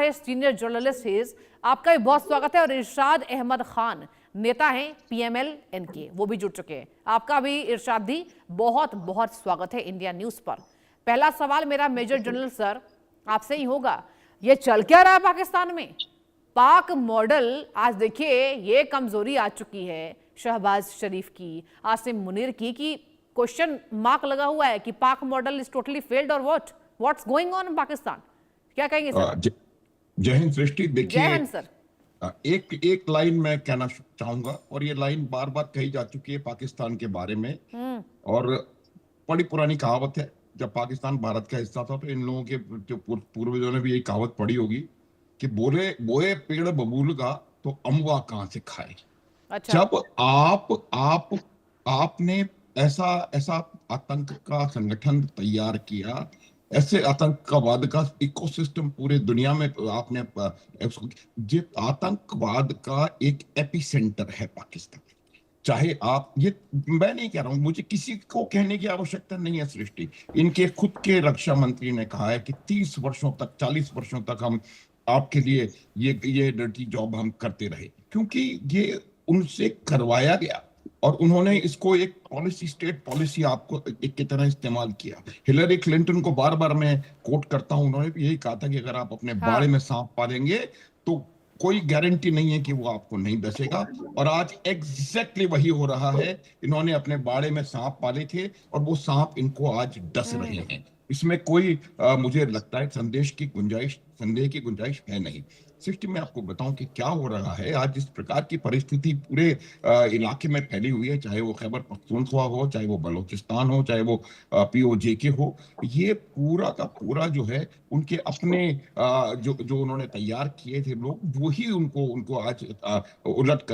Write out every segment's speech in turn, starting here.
है senior journalist his, आपका भी बहुत स्वागत है। और इरशाद अहमद खान नेता हैं पीएमएल एनके, वो भी जुड़ चुके हैं। आपका भी इरशाद दी बहुत बहुत स्वागत है इंडिया न्यूज पर। पहला सवाल मेरा मेजर जनरल सर आपसे ही होगा, ये चल क्या रहा है पाकिस्तान में? पाक मॉडल आज देखिए ये कमजोरी आ चुकी है शहबाज शरीफ की, आसिम मुनीर की, कि क्वेश्चन मार्क लगा हुआ है कि पाक मॉडल इज टोटली फेल्ड और what's going on in Pakistan. क्या कहेंगे सर? जय हिंद सृष्टि। जय देखिए, हिंद सर। एक एक लाइन मैं कहना चाहूंगा, और ये लाइन बार बार कही जा चुकी है पाकिस्तान के बारे में, और बड़ी पुरानी कहावत है। जब पाकिस्तान भारत का हिस्सा था तो इन लोगों के जो पूर्वजों ने भी यही कहावत पढ़ी होगी कि बोले बोए पेड़ बबूल का तो अमवा कहां से खाए। अच्छा। जब आपने ऐसा ऐसा आतंक का संगठन तैयार किया, ऐसे आतंकवाद का इकोसिस्टम पूरे दुनिया में आपने ये आतंकवाद का एक एपिसेंटर है पाकिस्तान। चाहे आप, ये मैं नहीं कह रहा हूं, मुझे किसी को कहने की आवश्यकता नहीं है सृष्टि। इनके खुद के रक्षा मंत्री ने कहा है कि 30 वर्षों तक, 40 वर्षों तक हम आपके लिए ये डर्टी जॉब हम करते रहे, क्योंकि ये उनसे करवाया गया और उन्होंने इसको एक पॉलिसी, स्टेट पॉलिसी आपको एक की तरह इस्तेमाल किया। हिलरी क्लिंटन को बार बार मैं कोट करता हूं, उन्होंने भी यही कहा था कि अगर आप अपने बाड़े में सांप पालेंगे तो कोई गारंटी नहीं है कि वो आपको नहीं डसेगा। और आज एग्जैक्टली वही हो रहा है। इन्होंने अपने बाड़े में सांप पाले थे और वो सांप इनको आज डस रहे हैं। इसमें कोई मुझे लगता है संदेह की गुंजाइश है नहीं। सृष्टि में आपको बताऊं कि क्या हो रहा है आज। इस प्रकार की परिस्थिति पूरे इलाके में फैली हुई है, चाहे वो खैबर पख्तूनख्वा हो, चाहे वो बलोचिस्तान हो, चाहे वो पीओजे हो। ये पूरा का पूरा जो है उनके अपने जो जो उन्होंने तैयार किए थे लोग, वही उनको उनको आज उलट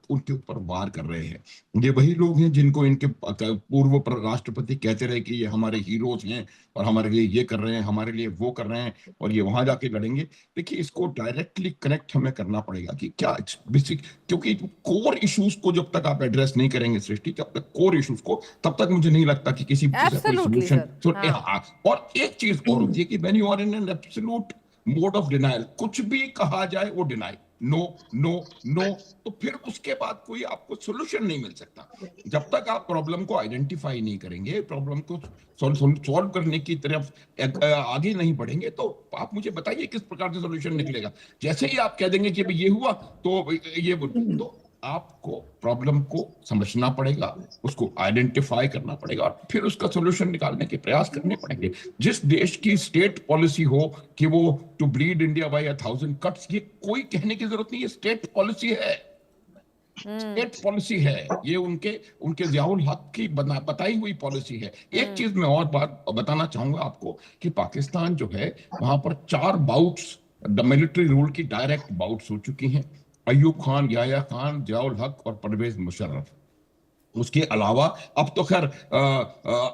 उनके ऊपर वार कर रहे हैं। ये वही लोग हैं जिनको इनके पूर्व राष्ट्रपति कहते रहे कि ये हमारे हीरोज हैं और हमारे लिए ये कर रहे हैं, हमारे लिए वो कर रहे हैं, और ये वहां जाके लड़ेंगे। देखिए, इसको डायरेक्टली कनेक्ट हमें करना पड़ेगा कि क्या बेसिक, क्योंकि कोर इश्यूज को जब तक आप एड्रेस नहीं करेंगे सृष्टि, जब तक कोर इश्यूज को, तब तक मुझे नहीं लगता कि किसी चीज का कोई एब्सोल्युटली सोल्यूशन। सर। हाँ। हाँ, और एक चीज और होती है कि when you are in an absolute mode of denial, कुछ भी कहा जाए वो डिनाई, नो नो नो, तो फिर उसके बाद कोई आपको सोल्यूशन नहीं मिल सकता। जब तक आप प्रॉब्लम को आइडेंटिफाई नहीं करेंगे, प्रॉब्लम को सॉल्व करने की तरफ आगे नहीं बढ़ेंगे, तो आप मुझे बताइए किस प्रकार से सोल्यूशन निकलेगा। जैसे ही आप कह देंगे कि ये हुआ तो ये, तो आपको प्रॉब्लम को समझना पड़ेगा, उसको आइडेंटिफाई करना पड़ेगा और फिर उसका सोल्यूशन निकालने के प्रयास करने पड़ेंगे। जिस देश की स्टेट पॉलिसी हो कि वो to bleed India by 1000 cuts, ये कोई कहने की जरूरत नहीं है, स्टेट पॉलिसी है। स्टेट पॉलिसी है ये, उनके उनके ज़ियाउल हक की बताई हुई पॉलिसी है। एक चीज मैं और बात बताना चाहूंगा आपको कि पाकिस्तान जो है, वहां पर 4 बाउट्स द मिलिट्री रूल की डायरेक्ट बाउट्स हो चुकी हैं। अयूब खान, याया खान, ज़ियाउल हक और परवेज मुशर्रफ। उसके अलावा अब तो खैर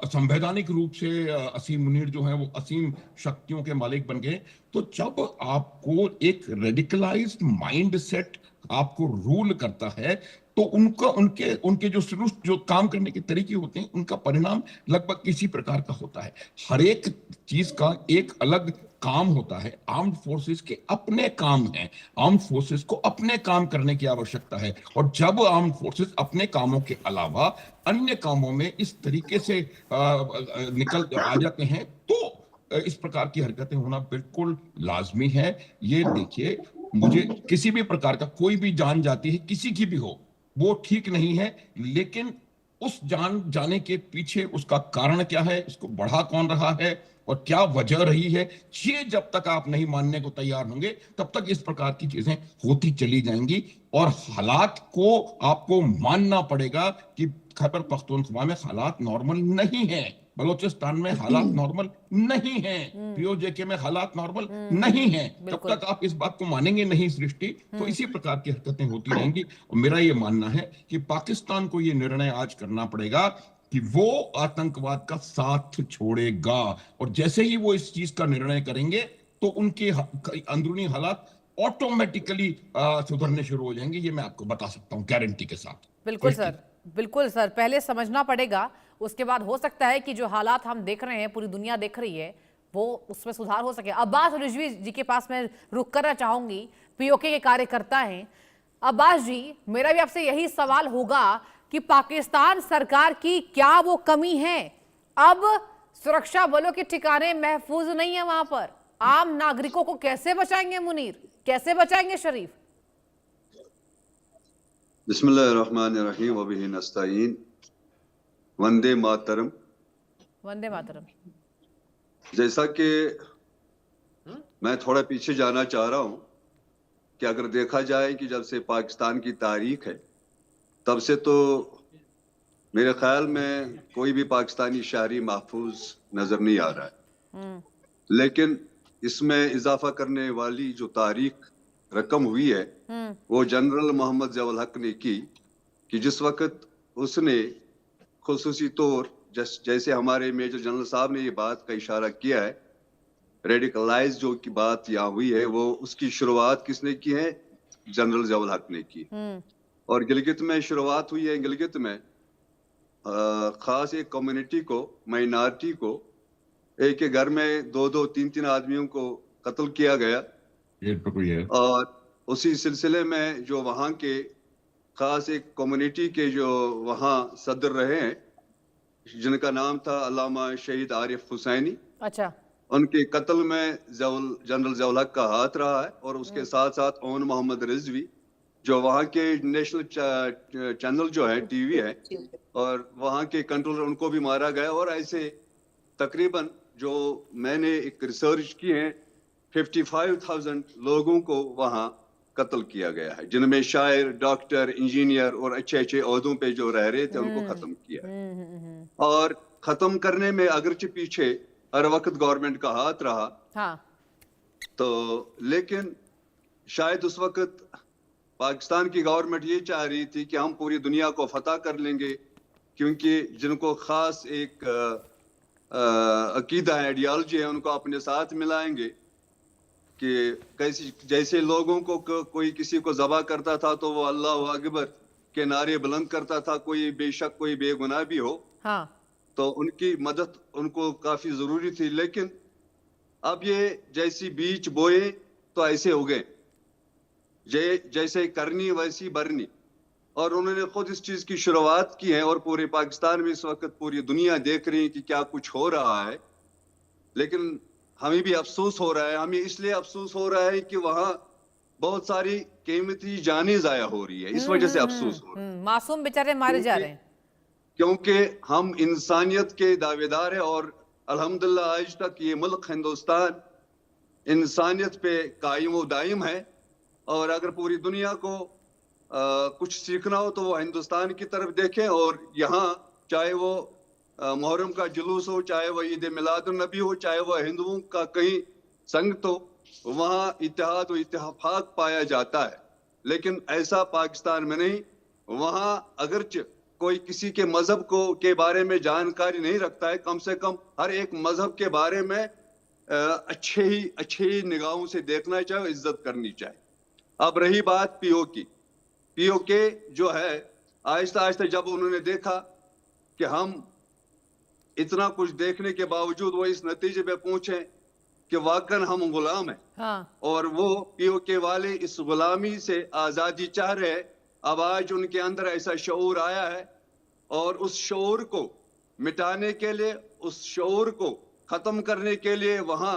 संवैधानिक रूप से असीम मुनीर जो है वो असीम शक्तियों के मालिक बन गए। तो जब आपको एक रेडिकलाइज्ड माइंड सेट आपको रूल करता है, तो उनका उनके उनके जो काम करने के तरीके होते हैं, उनका परिणाम लगभग इसी प्रकार का होता है। हर एक चीज का एक अलग काम होता है। आर्म्ड फोर्सेस के अपने काम हैं, आर्म्ड फोर्सेस को अपने काम करने की आवश्यकता है। और जब आर्म्ड फोर्सेस अपने कामों के अलावा अन्य कामों में इस तरीके से निकल आ जाते हैं, तो इस प्रकार की हरकतें होना बिल्कुल लाजमी है। ये देखिए, मुझे किसी भी प्रकार का कोई भी जान जाती है, किसी की भी हो, वो ठीक नहीं है। लेकिन उस जान जाने के पीछे उसका कारण क्या है, उसको बढ़ा कौन रहा है और क्या वजह रही है, ये जब तक आप नहीं मानने को तैयार होंगे, तब तक इस प्रकार की चीजें होती चली जाएंगी। और हालात को आपको मानना पड़ेगा कि खैबर पख्तूनख्वा में हालात नॉर्मल नहीं है, बलोचिस्तान में हालात नॉर्मल नहीं है, पीओजेके में हालात नॉर्मल नहीं है। जब तक आप इस बात को मानेंगे नहीं सृष्टि, तो इसी प्रकार की हरकतें होती रहेंगी। और मेरा ये मानना है कि पाकिस्तान को ये निर्णय आज करना पड़ेगा कि वो आतंकवाद का साथ छोड़ेगा, और जैसे ही वो इस चीज का निर्णय करेंगे तो उनके अंदरूनी हालात ऑटोमेटिकली सुधरने शुरू हो जाएंगे। ये मैं आपको बता सकता हूं गारंटी के साथ। बिल्कुल सर, बिल्कुल सर। पहले समझना पड़ेगा, उसके बाद हो सकता है कि जो हालात हम देख रहे हैं, पूरी दुनिया देख रही है, वो उसमें सुधार हो सके। अब्बास रिजवी जी के पास मैं रुक करना चाहूंगी, पीओके के कार्यकर्ता हैं। अब्बास जी, मेरा भी आपसे यही सवाल होगा कि पाकिस्तान सरकार की क्या वो कमी है? अब सुरक्षा बलों के ठिकाने महफूज नहीं है वहां पर, आम नागरिकों को कैसे बचाएंगे मुनीर, कैसे बचाएंगे शरीफ? बिस्मिल्लाहिर्रहमानिर्रहीम व बिही नस्तईन। वंदे मातरम। वंदे मातरम। जैसा कि मैं थोड़ा पीछे जाना चाह रहा हूं कि अगर देखा जाए कि जब से पाकिस्तान की तारीख है तब से तो मेरे ख्याल में कोई भी पाकिस्तानी शहरी महफूज नजर नहीं आ रहा है। लेकिन इसमें इजाफा करने वाली जो तारीख रकम हुई है वो जनरल मोहम्मद ज़ियाउल हक ने की कि जिस वक्त उसने खुसूसी तौर जैसे हमारे मेजर जनरल साहब ने ये बात का इशारा किया है, रेडिकलाइज जो की बात यहाँ हुई है वो उसकी शुरुआत किसने की है? जनरल ज़ियाउल हक ने की। और गिलगित में शुरुआत हुई है। गिलगित में खास एक कम्युनिटी को, माइनॉरिटी को, एक के घर में 2-2, 3-3 आदमियों को कत्ल किया गया। और उसी सिलसिले में जो वहाँ के खास एक कम्युनिटी के जो वहाँ सदर रहे हैं जिनका नाम था अल्लामा शहीद आरिफ हुसैनी, अच्छा, उनके कत्ल में जनरल ज़ियाउल हक का हाथ रहा है। और उसके साथ साथ ओन मोहम्मद रिजवी जो वहाँ के नेशनल चैनल जो है, टीवी है, और वहाँ के कंट्रोलर, उनको भी मारा गया। और ऐसे तकरीबन जो मैंने एक रिसर्च की है 55,000 लोगों को वहाँ कत्ल किया गया है, जिनमें शायर, डॉक्टर, इंजीनियर और अच्छे अच्छे ओहदों पे जो रह रहे थे उनको खत्म किया है। और खत्म करने में अगरचे पीछे हर वक्त गवर्नमेंट का हाथ रहा। हाँ। तो लेकिन शायद उस वक्त पाकिस्तान की गवर्नमेंट ये चाह रही थी कि हम पूरी दुनिया को फतह कर लेंगे, क्योंकि जिनको खास एक अकीदा है, आइडियोलॉजी है, उनको अपने साथ मिलाएंगे कि कैसी जैसे लोगों को कोई किसी को ज़बह करता था तो वो अल्लाह अकबर के नारे बुलंद करता था, कोई बेशक कोई बेगुनाह भी हो। हाँ। तो उनकी मदद उनको काफी जरूरी थी। लेकिन अब ये जैसी बीज बोए तो ऐसे हो गए, जैसे करनी वैसी बरनी। और उन्होंने खुद इस चीज की शुरुआत की है और पूरे पाकिस्तान में इस वक्त पूरी दुनिया देख रही है कि क्या कुछ हो रहा है। लेकिन हमें भी अफसोस हो रहा है। हमें इसलिए अफसोस हो रहा है कि वहाँ बहुत सारी कीमती जानें जाया हो रही है, इस वजह से अफसोस हो रहा है। मासूम बेचारे मारे जा रहे हैं। क्योंकि हम इंसानियत के दावेदार हैं और अल्हम्दुलिल्लाह आज तक ये मुल्क हिंदुस्तान इंसानियत पे कायम व दायम है। और अगर पूरी दुनिया को कुछ सीखना हो तो वो हिंदुस्तान की तरफ देखें। और यहाँ चाहे वो मुहर्रम का जुलूस हो, चाहे वो ईद मिलादुन नबी हो, चाहे वो हिंदुओं का कहीं संगत हो, वहाँ इत्तेहाद व इत्तेफाक पाया जाता है। लेकिन ऐसा पाकिस्तान में नहीं। वहाँ अगरचे कोई किसी के मजहब को के बारे में जानकारी नहीं रखता है, कम से कम हर एक मजहब के बारे में अच्छे ही निगाहों से देखना चाहिए, इज्जत करनी चाहिए। अब रही बात पीओके जो है, आहिस्ता आहिस्ता जब उन्होंने देखा कि हम इतना कुछ देखने के बावजूद वो इस नतीजे पे पहुंचे कि वाकई हम गुलाम हैं। हाँ। और वो पीओके वाले इस गुलामी से आजादी चाह रहे हैं। अब आज उनके अंदर ऐसा शऊर आया है और उस शऊर को मिटाने के लिए, उस शऊर को खत्म करने के लिए वहां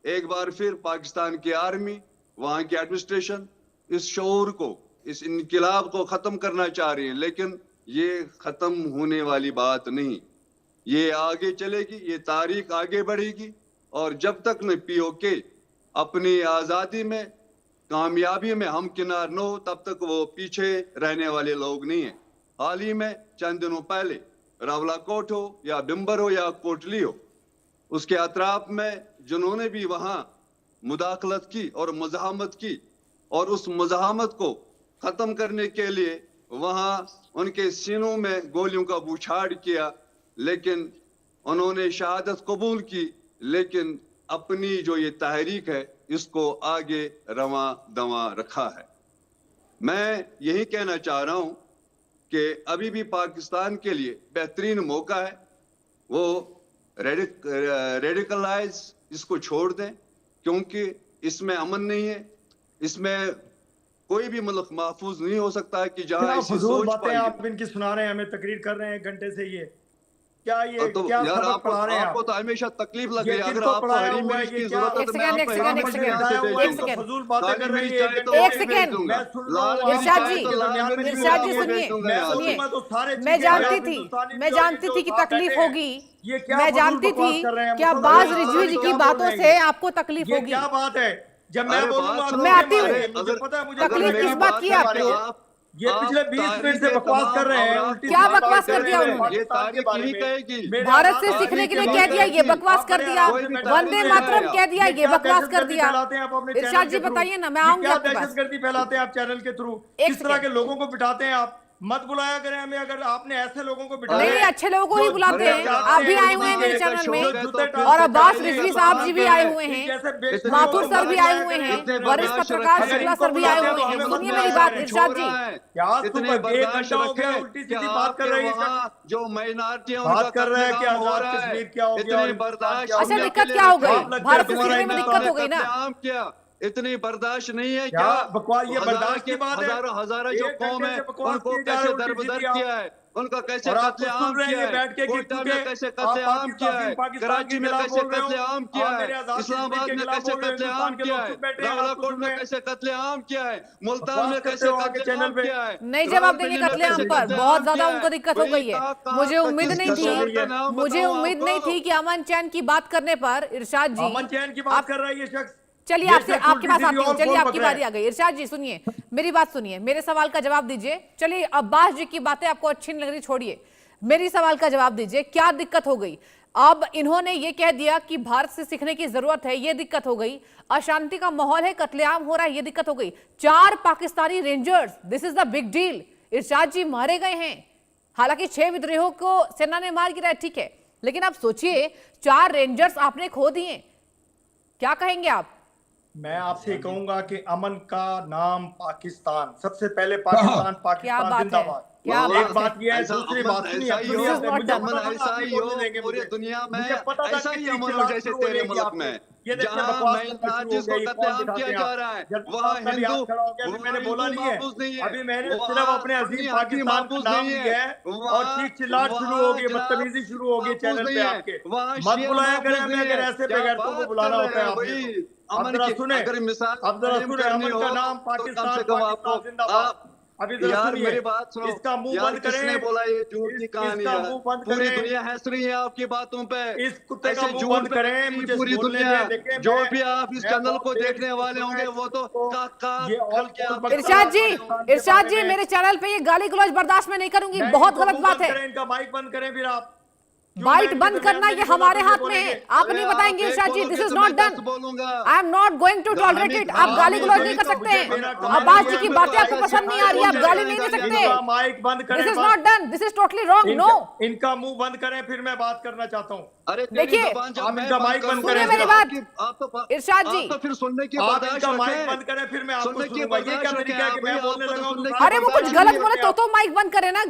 एक बार फिर पाकिस्तान की आर्मी, वहां की एडमिनिस्ट्रेशन इस शऊर को, इस इनकिलाब को खत्म करना चाह रही है। लेकिन ये खत्म होने वाली बात नहीं, ये आगे चलेगी, ये तारीख आगे बढ़ेगी। और जब तक न पीओके अपनी आजादी में, कामयाबी में हमकिनार न हो, तब तक वो पीछे रहने वाले लोग नहीं हैं। हाल ही में चंद दिनों पहले रावलाकोट हो या बिम्बर हो या कोटली हो, उसके अतराफ में जिन्होंने भी वहां मुदाखलत की और मुज़ाहमत की और उस मुज़ाहमत को खत्म करने के लिए वहां उनके सीनों में गोलियों का बौछार किया, लेकिन उन्होंने शहादत कबूल की। लेकिन अपनी जो ये तहरीक है इसको आगे रवां दवां रखा है। मैं यही कहना चाह रहा हूं कि अभी भी पाकिस्तान के लिए बेहतरीन मौका है। वो रेडिकलाइज इसको छोड़ दें, क्योंकि इसमें अमन नहीं है, इसमें कोई भी मुल्क महफूज नहीं हो सकता है कि जहां क्या ऐसी फजूल सोच बातें पाई। आप इनकी सुना रहे हैं, हमें तकरीर कर रहे हैं एक घंटे से। ये क्या ये तो क्या यार सबक पढ़ा रहे हैं आपको आप? तो हमेशा तकलीफ लग ये रही है। अगर किसको आपको पढ़ाया हरी हुआ है? मिर्च ये की क्या- जरूरत है एक तो मैं सेकंड, आपको एक हरी सेकंड, मिर्च एक यहाँ से सेकंड, भेज एक दूंगा। सेकंड। फजूल बातें लाल कर मिर्च रही है चाहे ये तो घंटे वो एक भी भेज सेकंड। दूंगा। मैं सुन रहा लाल हूँ, मिर्च आप इरशाद चाहे जी, तो लाल दरमियान में मिर्च भी नहीं इरशाद जी आपको बोलेंगे। भेज सुनिए, दूंगा मैं यहाँ से। सुनिए। सुनूंगा तो सारे मैं चीजें जानती आप थी, हिंदुस्तानी मैं जो जानती थी कि हिंदुस्तान तकलीफ बैठे हैं। होगी। ये क्या मैं फजूल जानती बकवास थी कर रहे हैं? क्या मुसलमान बाज लोग रिजवी जी क्या की बोल बातों रहे हैं से ये? आपको तकलीफ ये होगी। क्या बात है? जब मैं अरे बोलूंगा बात तो सुनो, मैं आती हूँ। मुझे पता है, मुझे तकलीफ पता है किस आप बात की है बात कर रहे आपको? हैं। ये पिछले 20 मिनट से बकवास कर रहे हैं, उल्टी क्या सीधी बकवास बात कर दिया रहे हैं उन्होंने? ये पाकिस्तान के तारीख बारे यही में। कहेगी। मेरे भारत आजाद से आदमी सीखने के के लिए बारे कह में। दिया, ये की। बकवास आप कर बड़े दिया। आराम से बैठे वंदे हुए मातरम हैं। कह दिया, ये क्या बकवास कर दहशतगर्दी दिया। फैलाते हैं आप अपने इरशाद चैनल जी के थ्रू? बताइए ना, मैं ये आऊंगी क्या आपके पास। दहशतगर्दी फैलाते हैं आप चैनल के थ्रू? एक किस तरह के सेकंड। लोगों को बिठाते हैं आप? मत बुलाया करें हमें, अगर आपने ऐसे लोगों को बिठाया नहीं है, नहीं, अच्छे लोगों को ही जो बुलाते जूते हैं। चाटते आप भी हैं, आए हुए हैं मेरे जो चैनल में, जूते टाटते और हैं, अब्बास जो रिजवी जूते साहब टाटते जी भी हैं, आए हुए इन हैं। जैसे बेशरम माथुर लोगों को सर भी मत आए बुलाया हुए करें। हैं, इतने वरिष्ठ बर्दाश्त पत्रकार रखें। शुक्ला सर भी इनको आए बुलाते हुए हैं हैं। तो हमें सुनिए मत मेरी बुलाया बात करें। इरशाद जी। क्या आज इतने सुबह एक बर्दाश्त घंटा हो गया रखें उल्टी कि सीधी बात कर आपके रहे हैं। वहाँ जो माइनॉरिटी है बात उनका कर रहे हैं कि कत्लेआम हो आजाद रहा है। कश्मीर क्या हो गया और इतनी बर्दाश्त क्या हो अच्छा, गया? दिक्कत क्या हो गई? आप लगता है भारत से तुम्हारा सीखने में हिंदुस्तान दिक्कत हो गई ना? कत्लेआम किया, इतनी बर्दाश्त नहीं है क्या क्या? बकवास? ये बर्दाश्त की बात है? हजारों हजारों जो एक कौम घंटे है से बकवास उनको किए जा कैसे रहे हैं, उल्टी दरबदर सीधी आप। किया है, उनका कैसे और आप तो कत्लेआम सुन रहे हैं किया ये बैठ के है, कि कोयटा क्योंकि में कैसे आप कत्लेआम किया है, पाकिस्तान कराची के में खिलाफ कैसे बोल रहे हो, कत्लेआम किया आप मेरे है, आजाद इस्लामाबाद कश्मीर के में खिलाफ कैसे बोल रहे हो, कत्लेआम हिंदुस्तान के किया लोग है, चुप बैठे हैं, आप तो रावलाकोट सुन में रहे हैं। कैसे कत्लेआम किया है, मुल्तान बकवास में करते कैसे हो आगे कत्लेआम चैनल पे। किया है, नहीं, जब आप देंगे रावलपिंडी में कत्लेआम कैसे पर कत्लेआम बहुत ज्यादा किया है। उनको दिक्कत हो भाई गई है। कहाँ मुझे उम्मीद किस नहीं शहर का थी, नाम मुझे बताऊं उम्मीद नहीं आपको? थी कि अमन चैन की बात करने पर इरशाद जी अमन चैन की बात आप कर रहा है ये शख्स। चलिए ये आपसे शख्स आपके पास उल्टी आती सीधी हूँ। और चलिए बोल आपकी पक रहा बारी है। आ गई। इरशाद जी सुनिए मेरी बात, सुनिए मेरे सवाल का जवाब दीजिए। चलिए अब्बास जी की बातें आपको अच्छी नहीं लग रही, छोड़िए, मेरी सवाल का जवाब दीजिए। क्या दिक्कत हो गई? अब इन्होंने ये कह दिया कि भारत से सीखने की जरूरत है, ये दिक्कत हो गई। अशांति का माहौल है, कत्लेआम हो रहा है, ये दिक्कत हो गई। 4 Pakistani rangers, this is the big deal. Irshad ji मारे गए हैं, हालांकि 6 विद्रोहियों को सेना ने मार गिराया, ठीक है, लेकिन आप सोचिए 4 रेंजर्स आपने खो दिए, क्या कहेंगे आप? मैं आपसे कहूंगा कि अमन का नाम पाकिस्तान, सबसे पहले पाकिस्तान, क्या पाकिस्तान बात है, जिंदाबाद। क्या एक बात बात है। ये है, ऐसा दूसरी अमन बात सुनिए, ऐसा ही सुनिए, हो, This is not मुझे done. पता था ऐसा आप ही ये बोलने हो देंगे पूरी मुझे। दुनिया में, मुझे पता था ऐसा कि ही चीख अमन हो चिल्लाहट जैसे शुरू हो तेरे जाएगी मुल्क आपकी। में, ये देखिए जहां बकवास करना शुरू हो माइनॉरिटीज गया, को ये कौन कत्लेआम बिठाते किया हैं जा आप? रहा है, जब वहाँ आपका भी हाथ हिंदू खड़ा हो गया, अभी मैंने बोला नहीं है, महफूज नहीं है, अभी मैंने वहाँ सिर्फ अपने सुन्नी अजीम हादी पाकिस्तान का महफूज नाम नहीं लिया है, है और वहाँ- चीख चिल्लाहट शुरू हो गई, वहाँ बदतमीजी शुरू हो गई महफूज चैनल नहीं पे है, आपके। वहाँ मत शिया बुलाया करें महफूज हमें, नहीं अगर है। ऐसे क्या बेगैरतों को बात बुलाना कर होता है रहे हैं आपने भाई? तो। अब अमन जरा की सुने, अगर मिसाल अब जरा कायम सुने, करनी अमन का हो, नाम तो कम पाकिस्तान, से कम पाकिस्तान आपको जिंदाबाद। अभी जरा यार सुनिए, मेरी बात सुनो, इसका मुंह यार बंद किसने करें, बोला ये झूठ की कहानी इसका है? मुंह बंद पूरी करें, दुनिया हंस रही है आपकी बातों पे, इस कुत्ते का ऐसे मुंह झूठ बंद पे करें, हंस रही मुझे पूरी बोलने दुनिया। दें। देखिए जो मैं- भी आप इस मैं चैनल बहुत को देर देखने से वाले सुना होंगे है वो तो इसको। का ये और के आप इरशाद जी, पाकिस्तान के इरशाद जी, बारे में- मेरे चैनल पे ये गाली गलौज बर्दाश्त में नहीं करूंगी, मैं बहुत इनको गलत मुंह बात बंद है। करें, इनका माइक बंद करें फिर आप। क्यों बाइट मैं बंद इनके करना दरमियान ये में बोला हमारे तो ये हाथ में है, बोलेंगे। आप नहीं बताएंगे Irshad ji, this is not done. बोलूंगा I am not going to tolerate it. आप गाली गलौज नहीं कर सकते हैं। अब्बास जी की बातें आपको पसंद नहीं आ रही, आप गाली नहीं दे इनका सकते। माइक बंद करें, this is not done, this is totally wrong, no. इनका मुंह बंद करें फिर मैं बात करना चाहता हूँ। अरे देखिए, आप इनका माइक बंद सुनिए करें, मेरी बात, आप तो इरशाद जी। आप तो फिर सुनने की आप बर्दाश्त इनका माइक रखें। बंद करें फिर मैं आपको सुनने की सुनूंगा। ये क्या बर्दाश्त तरीका है कि रखें, मैं आप बोलने तो लगा हूं सुनने तो की अरे वो कुछ बर्दाश्त गलत नहीं बोले तो माइक बंद करे ना,